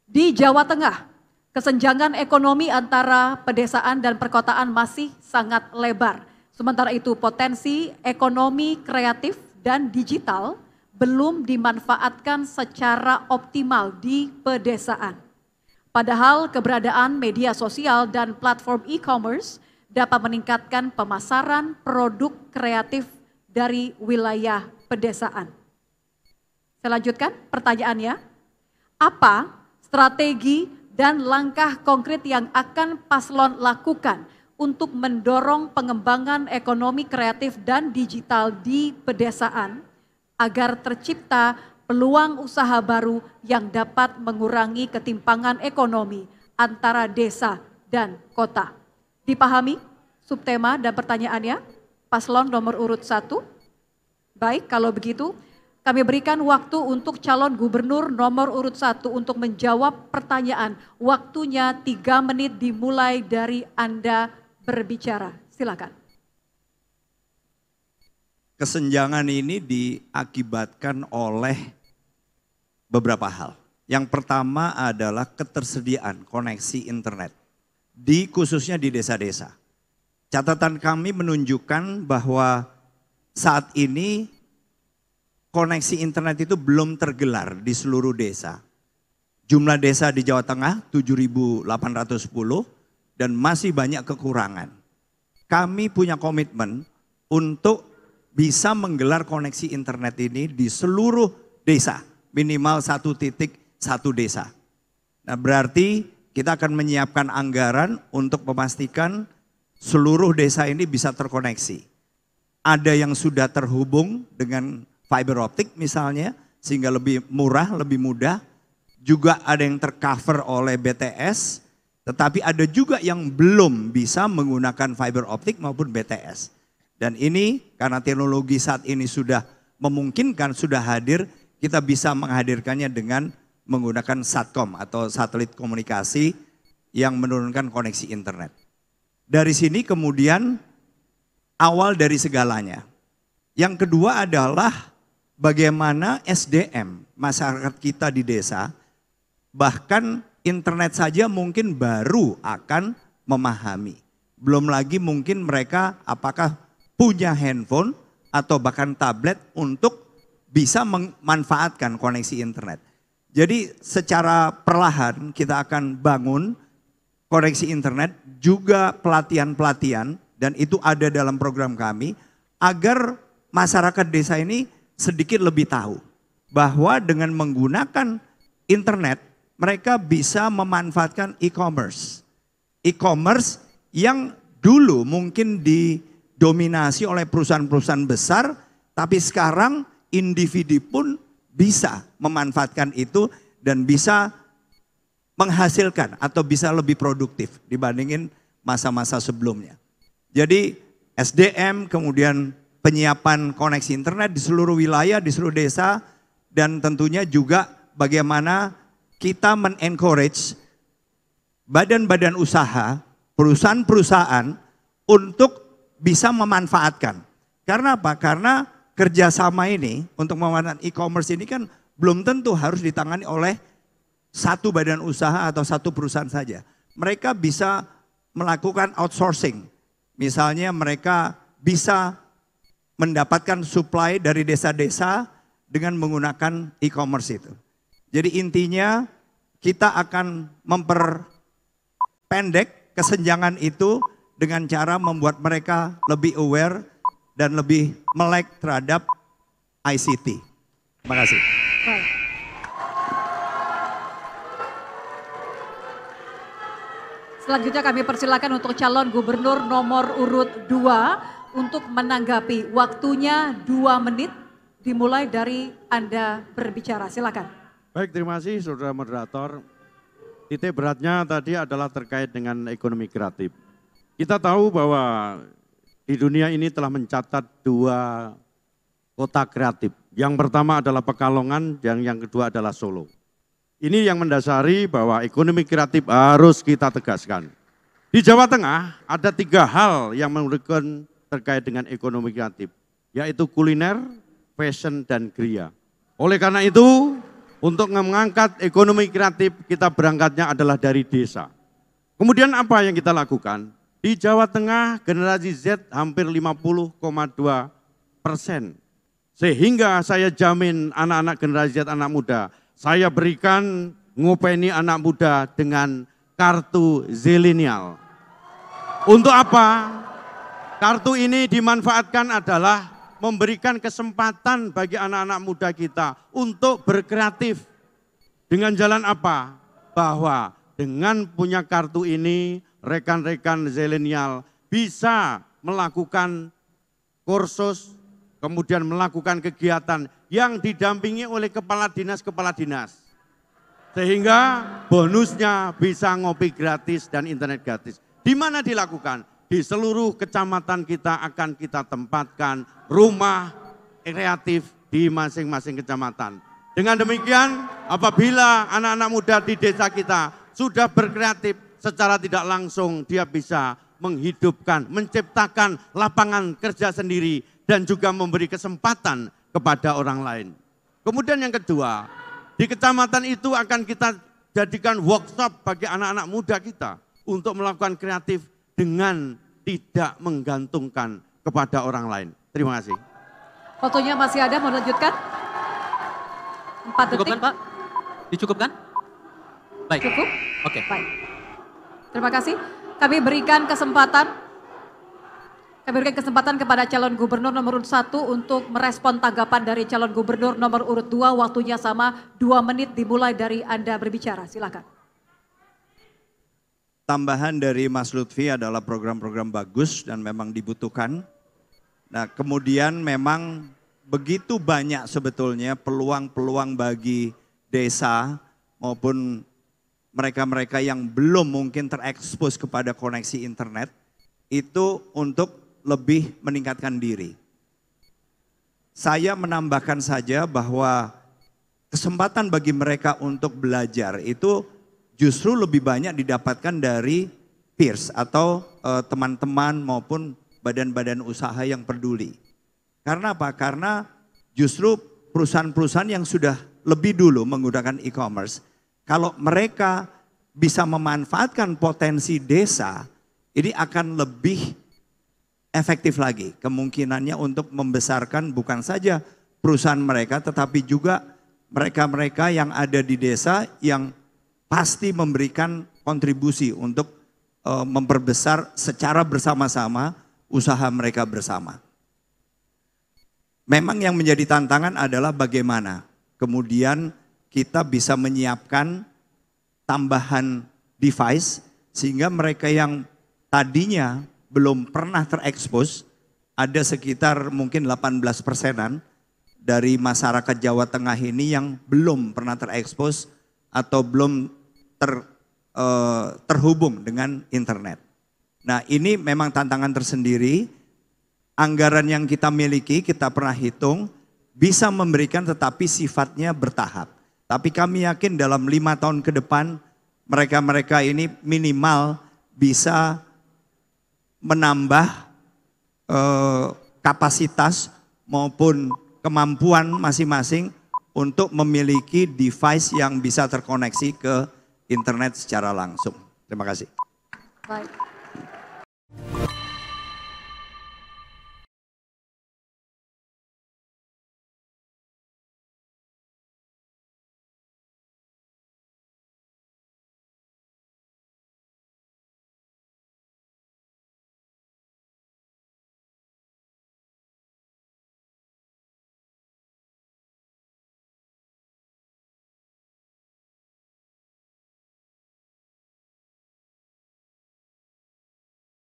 Di Jawa Tengah, kesenjangan ekonomi antara pedesaan dan perkotaan masih sangat lebar. Sementara itu potensi ekonomi kreatif dan digital belum dimanfaatkan secara optimal di pedesaan. Padahal keberadaan media sosial dan platform e-commerce dapat meningkatkan pemasaran produk kreatif dari wilayah pedesaan. Saya lanjutkan pertanyaannya, apa strategi dan langkah konkret yang akan paslon lakukan untuk mendorong pengembangan ekonomi kreatif dan digital di pedesaan agar tercipta peluang usaha baru yang dapat mengurangi ketimpangan ekonomi antara desa dan kota. Dipahami subtema dan pertanyaannya? Paslon nomor urut 1. Baik, kalau begitu kami berikan waktu untuk calon gubernur nomor urut 1 untuk menjawab pertanyaan. Waktunya 3 menit dimulai dari Anda berbicara. Silakan. Kesenjangan ini diakibatkan oleh beberapa hal. Yang pertama adalah ketersediaan koneksi internet, khususnya di desa-desa. Catatan kami menunjukkan bahwa saat ini koneksi internet itu belum tergelar di seluruh desa. Jumlah desa di Jawa Tengah 7.810 dan masih banyak kekurangan. Kami punya komitmen untuk bisa menggelar koneksi internet ini di seluruh desa, minimal 1 titik 1 desa. Nah, berarti kita akan menyiapkan anggaran untuk memastikan seluruh desa ini bisa terkoneksi. Ada yang sudah terhubung dengan fiber optik misalnya, sehingga lebih murah, lebih mudah. Juga ada yang tercover oleh BTS, tetapi ada juga yang belum bisa menggunakan fiber optik maupun BTS. Dan ini karena teknologi saat ini sudah memungkinkan, sudah hadir, kita bisa menghadirkannya dengan menggunakan Satcom atau satelit komunikasi yang menurunkan koneksi internet. Dari sini kemudian awal dari segalanya. Yang kedua adalah bagaimana SDM masyarakat kita di desa, bahkan internet saja mungkin baru akan memahami. Belum lagi mungkin mereka apakah punya handphone atau bahkan tablet untuk bisa memanfaatkan koneksi internet. Jadi secara perlahan kita akan bangun koneksi internet, juga pelatihan-pelatihan, dan itu ada dalam program kami, agar masyarakat desa ini sedikit lebih tahu bahwa dengan menggunakan internet mereka bisa memanfaatkan e-commerce. E-commerce yang dulu mungkin didominasi oleh perusahaan-perusahaan besar, tapi sekarang individu pun bisa memanfaatkan itu dan bisa menghasilkan atau bisa lebih produktif dibandingin masa-masa sebelumnya. Jadi SDM, kemudian penyiapan koneksi internet di seluruh wilayah, di seluruh desa, dan tentunya juga bagaimana kita men-encourage badan-badan usaha, perusahaan-perusahaan untuk bisa memanfaatkan. Karena apa? Karena kerjasama ini untuk memanfaatkan e-commerce ini kan belum tentu harus ditangani oleh satu badan usaha atau satu perusahaan saja. Mereka bisa melakukan outsourcing. Misalnya mereka bisa mendapatkan supply dari desa-desa dengan menggunakan e-commerce itu. Jadi intinya kita akan memperpendek kesenjangan itu dengan cara membuat mereka lebih aware dan lebih melek terhadap ICT. Terima kasih. Baik. Selanjutnya kami persilakan untuk calon gubernur nomor urut 2 untuk menanggapi. Waktunya 2 menit dimulai dari Anda berbicara. Silakan. Baik, terima kasih saudara moderator. Titik beratnya tadi adalah terkait dengan ekonomi kreatif. Kita tahu bahwa di dunia ini telah mencatat 2 kota kreatif. Yang pertama adalah Pekalongan dan yang kedua adalah Solo. Ini yang mendasari bahwa ekonomi kreatif harus kita tegaskan. Di Jawa Tengah ada 3 hal yang menurutkan terkait dengan ekonomi kreatif, yaitu kuliner, fashion, dan kriya. Oleh karena itu, Untuk mengangkat ekonomi kreatif, kita berangkatnya adalah dari desa. Kemudian apa yang kita lakukan? Di Jawa Tengah generasi Z hampir 50,2%. Sehingga saya jamin anak-anak generasi Z, anak muda, saya berikan ngopeni anak muda dengan kartu zilenial. Untuk apa? Kartu ini dimanfaatkan adalah memberikan kesempatan bagi anak-anak muda kita untuk berkreatif. Dengan jalan apa? Bahwa dengan punya kartu ini, rekan-rekan zilenial bisa melakukan kursus, kemudian melakukan kegiatan yang didampingi oleh kepala dinas. Sehingga bonusnya bisa ngopi gratis dan internet gratis. Di mana dilakukan? Di seluruh kecamatan kita akan kita tempatkan rumah kreatif di masing-masing kecamatan. Dengan demikian, apabila anak-anak muda di desa kita sudah berkreatif, secara tidak langsung dia bisa menghidupkan, menciptakan lapangan kerja sendiri dan juga memberi kesempatan kepada orang lain. Kemudian yang kedua, di kecamatan itu akan kita jadikan workshop bagi anak-anak muda kita untuk melakukan kreatif dengan tidak menggantungkan kepada orang lain. Terima kasih. Waktunya masih ada, mau lanjutkan? 4 detik. Cukupkan Pak? Dicukupkan? Baik. Cukup? Oke. Baik. Terima kasih. Kami berikan kesempatan kepada calon gubernur nomor urut 1 untuk merespon tanggapan dari calon gubernur nomor urut 2. Waktunya sama 2 menit dimulai dari Anda berbicara. Silakan. Tambahan dari Mas Lutfi adalah program-program bagus dan memang dibutuhkan. Nah, kemudian memang begitu banyak sebetulnya peluang-peluang bagi desa maupun mereka-mereka yang belum mungkin terekspos kepada koneksi internet itu untuk lebih meningkatkan diri. Saya menambahkan saja bahwa kesempatan bagi mereka untuk belajar itu justru lebih banyak didapatkan dari peers atau teman-teman maupun badan-badan usaha yang peduli. Karena apa? Karena justru perusahaan-perusahaan yang sudah lebih dulu menggunakan e-commerce, kalau mereka bisa memanfaatkan potensi desa, ini akan lebih efektif lagi kemungkinannya untuk membesarkan bukan saja perusahaan mereka, tetapi juga mereka-mereka yang ada di desa yang pasti memberikan kontribusi untuk memperbesar secara bersama-sama usaha mereka bersama. Memang yang menjadi tantangan adalah bagaimana kemudian kita bisa menyiapkan tambahan device sehingga mereka yang tadinya belum pernah terekspos, ada sekitar mungkin 18%-an dari masyarakat Jawa Tengah ini yang belum pernah terekspos atau belum terhubung dengan internet. Nah, ini memang tantangan tersendiri. Anggaran yang kita miliki, kita pernah hitung, bisa memberikan tetapi sifatnya bertahap. Tapi kami yakin dalam 5 tahun ke depan, mereka-mereka ini minimal bisa menambah kapasitas maupun kemampuan masing-masing untuk memiliki device yang bisa terkoneksi ke internet secara langsung. Terima kasih. Baik.